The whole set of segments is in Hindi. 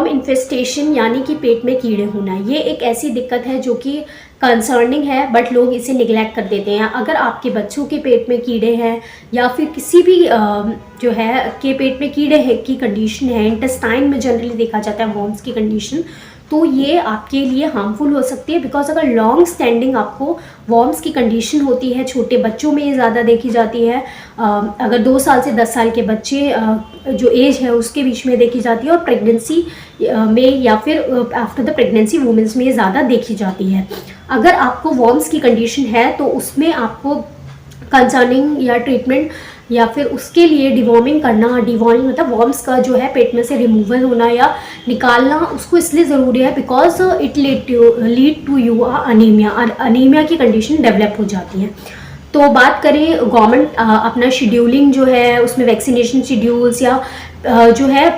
वॉर्म इन्फेस्टेशन यानी कि पेट में कीड़े होना, ये एक ऐसी दिक्कत है जो कि कंसर्निंग है, बट लोग इसे निगलेक्ट कर देते हैं। अगर आपके बच्चों के पेट में कीड़े हैं या फिर किसी भी जो है के पेट में कीड़े हैं की कंडीशन है, इंटेस्टाइन में जनरली देखा जाता है वॉर्म्स की कंडीशन, तो ये आपके लिए हार्मफुल हो सकती है। बिकॉज अगर लॉन्ग स्टैंडिंग आपको वॉर्म्स की कंडीशन होती है, छोटे बच्चों में ये ज़्यादा देखी जाती है, अगर 2 साल से 10 साल के बच्चे जो एज है उसके बीच में देखी जाती है, और प्रेगनेंसी में या फिर आफ्टर द प्रेगनेंसी वुमेंस में ज़्यादा देखी जाती है। अगर आपको वॉर्म्स की कंडीशन है तो उसमें आपको कंसर्निंग या ट्रीटमेंट या फिर उसके लिए डिवॉर्मिंग करना, डिवॉर्मिंग मतलब वॉर्म्स का जो है पेट में से रिमूवल होना या निकालना, उसको इसलिए ज़रूरी है because it lead to you anaemia, और अनीमिया की कंडीशन डेवलप हो जाती है। तो बात करें गवर्नमेंट अपना शेड्यूलिंग जो है उसमें वैक्सीनेशन शेड्यूल्स या जो है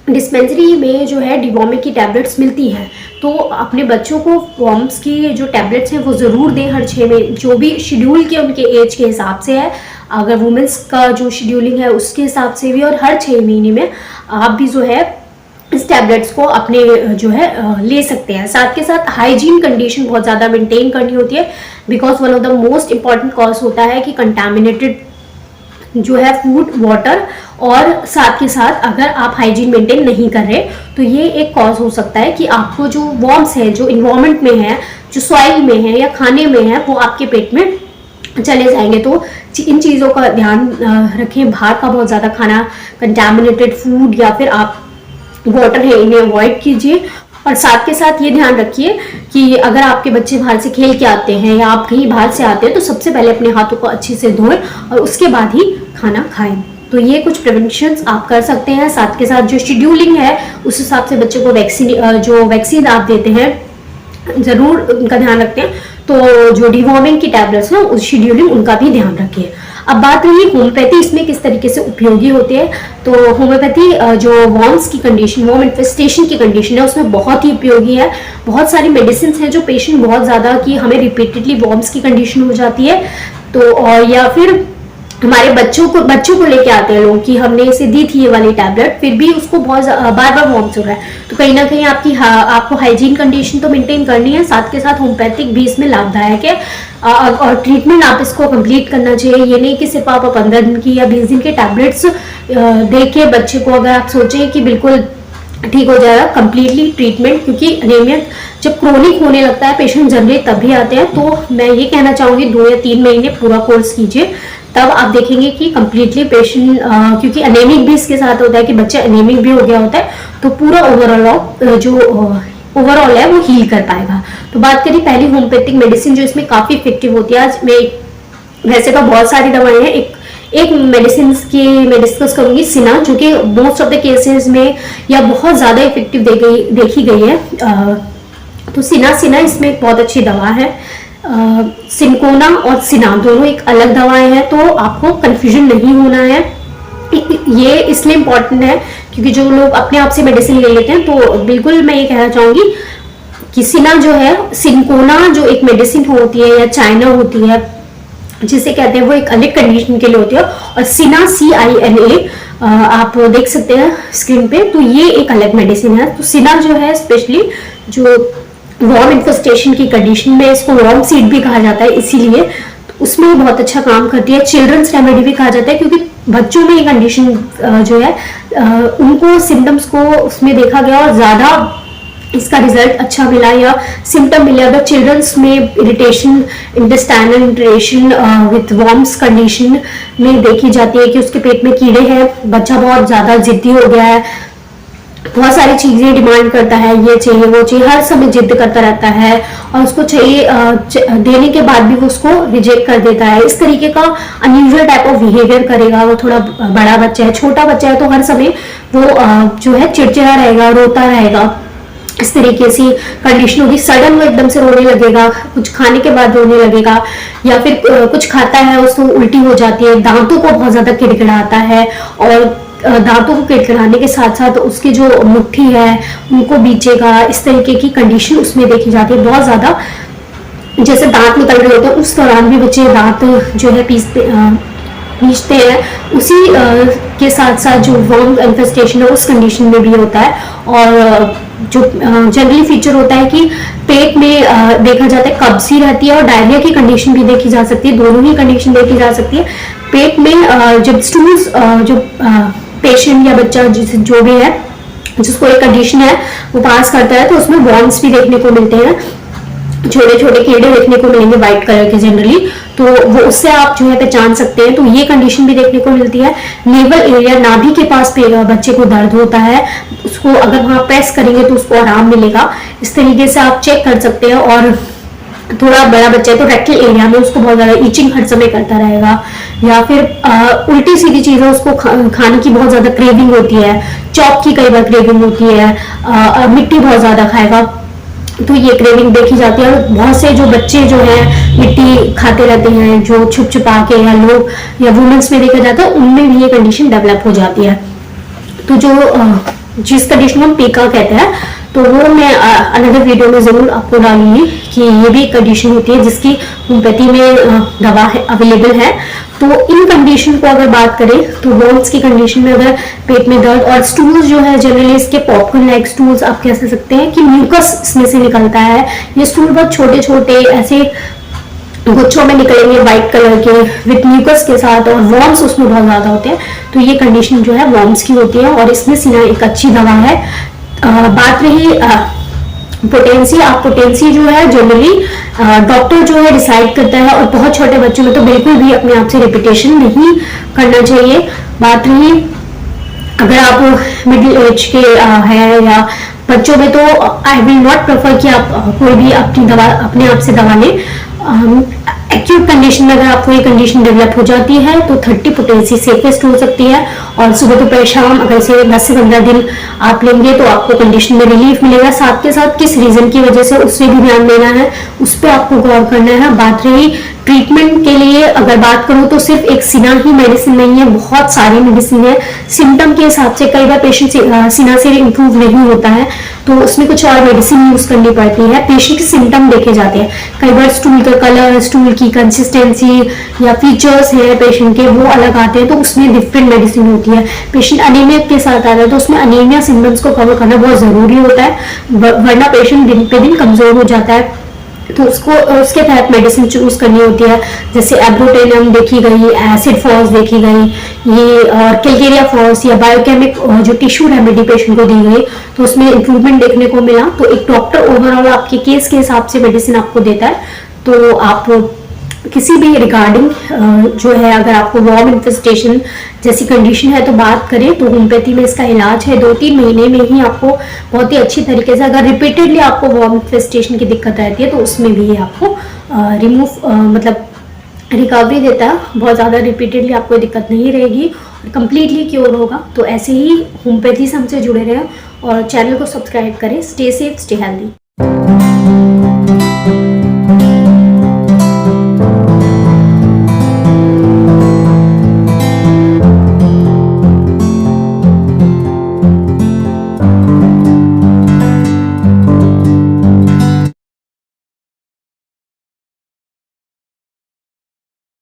डिस्पेंसरी में जो है डिवॉर्मिंग की टैबलेट्स मिलती हैं, तो अपने बच्चों को वॉर्म्स की जो टैबलेट्स हैं वो ज़रूर दें हर 6 महीने, जो भी शेड्यूल के उनके एज के हिसाब से है। अगर वुमेंस का जो शेड्यूलिंग है उसके हिसाब से भी, और हर 6 महीने में आप भी जो है इस टैबलेट्स को अपने जो है ले सकते हैं। साथ के साथ हाइजीन कंडीशन बहुत ज़्यादा मेंटेन करनी होती है, because one of the most important cause होता है कि कंटामिनेटेड जो है फूड, वाटर, और साथ के साथ अगर आप हाइजीन मेंटेन नहीं कर रहे तो ये एक कॉज हो सकता है कि आपको जो वॉर्म्स है जो इन्वायरमेंट में है, जो सॉइल में है या खाने में है, वो आपके पेट में चले जाएंगे। तो इन चीज़ों का ध्यान रखें। बाहर का बहुत ज़्यादा खाना, कंटामिनेटेड फूड या फिर आप वाटर है, इन्हें अवॉइड कीजिए। और साथ के साथ ये ध्यान रखिए कि अगर आपके बच्चे बाहर से खेल के आते हैं या आप कहीं बाहर से आते हैं तो सबसे पहले अपने हाथों को अच्छे से धोएं और उसके बाद ही खाना खाएं। तो ये कुछ प्रिवेंशंस आप कर सकते हैं। साथ के साथ जो शेड्यूलिंग है उस हिसाब से बच्चों को वैक्सीन आप देते हैं ज़रूर उनका ध्यान रखते हैं। तो जो डिवॉर्मिंग की टैबलेट्स हैं उस शेड्यूलिंग उनका भी ध्यान रखिए। अब बात रही होम्योपैथी, इसमें किस तरीके से उपयोगी होती है। तो होम्योपैथी जो वॉर्म्स की कंडीशन, वॉर्म इन्फेस्टेशन की कंडीशन है, उसमें बहुत ही उपयोगी है। बहुत सारी मेडिसिन हैं जो पेशेंट बहुत ज़्यादा कि हमें रिपीटेडली वॉर्म्स की कंडीशन हो जाती है, तो और या फिर हमारे बच्चों को लेके आते हैं लोग कि हमने इसे दी थी ये वाली टैबलेट, फिर भी उसको बहुत बार बार वॉर्म्स हो रहा है। तो कहीं ना कहीं आपको हाइजीन कंडीशन तो मेंटेन करनी है, साथ के साथ होम्योपैथिक भी इसमें लाभदायक है। और ट्रीटमेंट आप इसको कंप्लीट करना चाहिए। ये नहीं कि सिर्फ आप 15 दिन की या 20 दिन के टैबलेट्स दे के बच्चे को अगर आप सोचें कि बिल्कुल ठीक हो जाएगा, कंप्लीटली ट्रीटमेंट, क्योंकि अनीमिया जब क्रोनिक होने लगता है पेशेंट जनरली तभी आते हैं। तो मैं ये कहना चाहूँगी 2 या 3 महीने पूरा कोर्स कीजिए, तब आप देखेंगे कि कंप्लीटली पेशेंट, क्योंकि एनीमिक भी इसके साथ होता है कि बच्चा एनीमिक भी हो गया होता है, तो पूरा ओवरऑल है वो हील कर पाएगा। तो बात करें पहली होम्योपैथिक मेडिसिन जो इसमें काफ़ी इफेक्टिव होती है। आज मैं वैसे तो बहुत सारी दवाएं हैं, एक मेडिसिन की मैं डिस्कस करूंगी, सिना, जो कि मोस्ट ऑफ द केसेस में या बहुत ज़्यादा इफेक्टिव देखी गई है। तो सिना इसमें एक बहुत अच्छी दवा है। सिनकोना और सिना दोनों एक अलग दवाएं हैं, तो आपको कंफ्यूजन नहीं होना है। ये इसलिए इम्पोर्टेंट है क्योंकि जो लोग अपने आप से मेडिसिन ले लेते हैं, तो बिल्कुल मैं ये कहना चाहूँगी कि सिना जो है, सिनकोना जो एक मेडिसिन होती है या चाइना होती है जिसे कहते हैं, वो एक अलग कंडीशन के लिए होती है, और सिना CINA आप देख सकते हैं स्क्रीन पे, तो ये एक अलग मेडिसिन है। तो सिना जो है स्पेशली जो वॉर्म इन्फेस्टेशन की कंडीशन में, इसको वॉर्म सीड भी कहा जाता है इसीलिए, तो उसमें बहुत अच्छा काम करती है। चिल्ड्रंस रेमेडी भी कहा जाता है क्योंकि बच्चों में ये कंडीशन जो है उनको सिम्टम्स को उसमें देखा गया और ज़्यादा इसका रिजल्ट अच्छा मिला या सिम्टम मिले। अगर चिल्ड्रंस में irritation, intestinal irritation with worms condition में देखी जाती है कि उसके पेट में कीड़े हैं, बच्चा बहुत ज़्यादा जिद्दी हो गया है, बहुत सारी चीज़ें डिमांड करता है, ये चाहिए वो चाहिए, हर समय जिद करता रहता है, और उसको चाहिए देने के बाद भी वो उसको रिजेक्ट कर देता है, इस तरीके का अनयूजुअल टाइप ऑफ बिहेवियर करेगा। वो थोड़ा बड़ा बच्चा है, छोटा बच्चा है, तो हर समय वो जो है चिड़चिड़ा रहेगा, रोता रहेगा, इस तरीके से कंडीशन होगी। सडन वो एकदम से रोने लगेगा, कुछ खाने के बाद रोने लगेगा, या फिर कुछ खाता है उसको उल्टी हो जाती है, दांतों को बहुत ज्यादा किड़किड़ाता है, और दांतों को किड़किड़ाने के साथ साथ उसकी जो मुट्ठी है उनको बीचेगा, इस तरीके की कंडीशन उसमें देखी जाती है बहुत ज्यादा। जैसे दांत निकल रहे होते हैं उस दौरान भी बच्चे दांत जो है खींचते हैं, उसी के साथ साथ जो वर्म इन्फेस्टेशन है उस कंडीशन में भी होता है। और जो जनरली फीचर होता है कि पेट में देखा जाता है कब्जी रहती है और डायरिया की कंडीशन भी देखी जा सकती है, दोनों ही कंडीशन देखी जा सकती है। पेट में जब स्टूल्स जो पेशेंट या बच्चा जो भी है जिसको एक कंडीशन है वो पास करता है तो उसमें वॉर्म्स भी देखने को मिलते हैं, छोटे छोटे कीड़े देखने को मिलेंगे व्हाइट कलर के जनरली, तो वो उससे आप जो है पहचान सकते हैं। तो ये कंडीशन भी देखने को मिलती है। नेवल एरिया, नाभि के पास बच्चे को दर्द होता है, उसको अगर वहां प्रेस करेंगे तो उसको आराम मिलेगा, इस तरीके से आप चेक कर सकते हैं। और थोड़ा बड़ा बच्चा है तो रेक्टल एरिया में उसको बहुत ज्यादा इचिंग हर समय करता रहेगा, या फिर उल्टी सीधी चीजें उसको खाने की बहुत ज्यादा क्रेविंग होती है, चॉप की कई बार क्रेविंग होती है, मिट्टी बहुत ज्यादा खाएगा तो ये क्रेविंग देखी जाती है। और बहुत से जो बच्चे जो हैं मिट्टी खाते रहते हैं, जो छुप छुपा के या लोग या वुमेन्स में देखा जाता है, उनमें भी ये कंडीशन डेवलप हो जाती है। तो जो जिस कंडीशन को हम पीका कहते हैं तो वो मैं अनदर वीडियो में जरूर आपको डालूंगी कि ये भी एक कंडीशन होती है जिसकी होम्योपैथी में दवा है अवेलेबल है। तो इन कंडीशन को अगर बात करें तो वॉर्म्स की कंडीशन में अगर पेट में दर्द और स्टूल्स जो है जनरली इसके पॉपकॉर्न लाइक स्टूल्स आप कह सकते हैं कि म्यूकस इसमें से निकलता है। ये स्टूल बहुत छोटे छोटे ऐसे गुच्छों में निकलेंगे व्हाइट कलर के विथ म्यूकस के साथ, और वॉर्म्स उसमें बहुत ज्यादा होते हैं। तो ये कंडीशन जो है वॉर्म्स की होती है और इसमें सिना एक अच्छी दवा है। बात रही पोटेंसी, आप पोटेंसी जो है जनरली डॉक्टर जो है डिसाइड करता है, और बहुत छोटे बच्चों में तो बिल्कुल भी अपने आप से रिपीटेशन नहीं करना चाहिए। बात रही अगर आप मिडिल एज के है या बच्चों में, तो आई विल नॉट प्रेफर कि आप कोई भी अपनी दवा अपने आप से दवा लें। एक्यूट कंडीशन में अगर आपको ये कंडीशन डेवलप हो जाती है तो 30 पोटेंसी सेफेस्ट हो सकती है, और सुबह दोपहर शाम अगर इसे 10 से 15 दिन आप लेंगे तो आपको कंडीशन में रिलीफ मिलेगा। साथ के साथ किस रीजन की वजह से उससे भी ध्यान देना है, उस पर आपको गौर करना है। बात रही ट्रीटमेंट के लिए अगर बात करूं तो सिर्फ एक सिना ही मेडिसिन नहीं है, बहुत सारी मेडिसिन है। सिम्टम के हिसाब से कई बार पेशेंट सिना से इंप्रूव नहीं होता है तो उसमें कुछ और मेडिसिन यूज करनी पड़ती है। पेशेंट के सिम्टम देखे जाते हैं, कई बार स्टूल का कलर, स्टूल की कंसिस्टेंसी या फीचर्स है पेशेंट के वो अलग आते हैं तो उसमें डिफरेंट मेडिसिन होती है। पेशेंट अनीमिया के साथ आता है तो उसमें अनीमिया सिम्टम्स को कवर करना बहुत जरूरी होता है, वरना पेशेंट दिन पे दिन कमजोर हो जाता है। तो उसके तहत मेडिसिन चूज करनी होती है, जैसे एब्रोटेनियम देखी गई, एसिड फॉस देखी गई, ये और कैलकेरिया फॉस या बायोकेमिक जो टिश्यू रेमेडी पेशेंट को दी गई तो उसमें इंप्रूवमेंट देखने को मिला। तो एक डॉक्टर ओवरऑल आपके केस के हिसाब से मेडिसिन आपको देता है। तो आप किसी भी रिगार्डिंग जो है अगर आपको वॉर्म इन्फेस्टेशन जैसी कंडीशन है तो बात करें तो होम्योपैथी में इसका इलाज है। 2-3 महीने में ही आपको बहुत ही अच्छी तरीके से, अगर रिपीटेडली आपको वॉर्म इन्फेस्टेशन की दिक्कत रहती है तो उसमें भी ये आपको रिमूव मतलब रिकवरी देता है। बहुत ज़्यादा रिपीटेडली आपको दिक्कत नहीं रहेगी और कंप्लीटली क्योर होगा। तो ऐसे ही होम्योपैथी से हमसे जुड़े रहें और चैनल को सब्सक्राइब करें। Stay safe, stay healthy.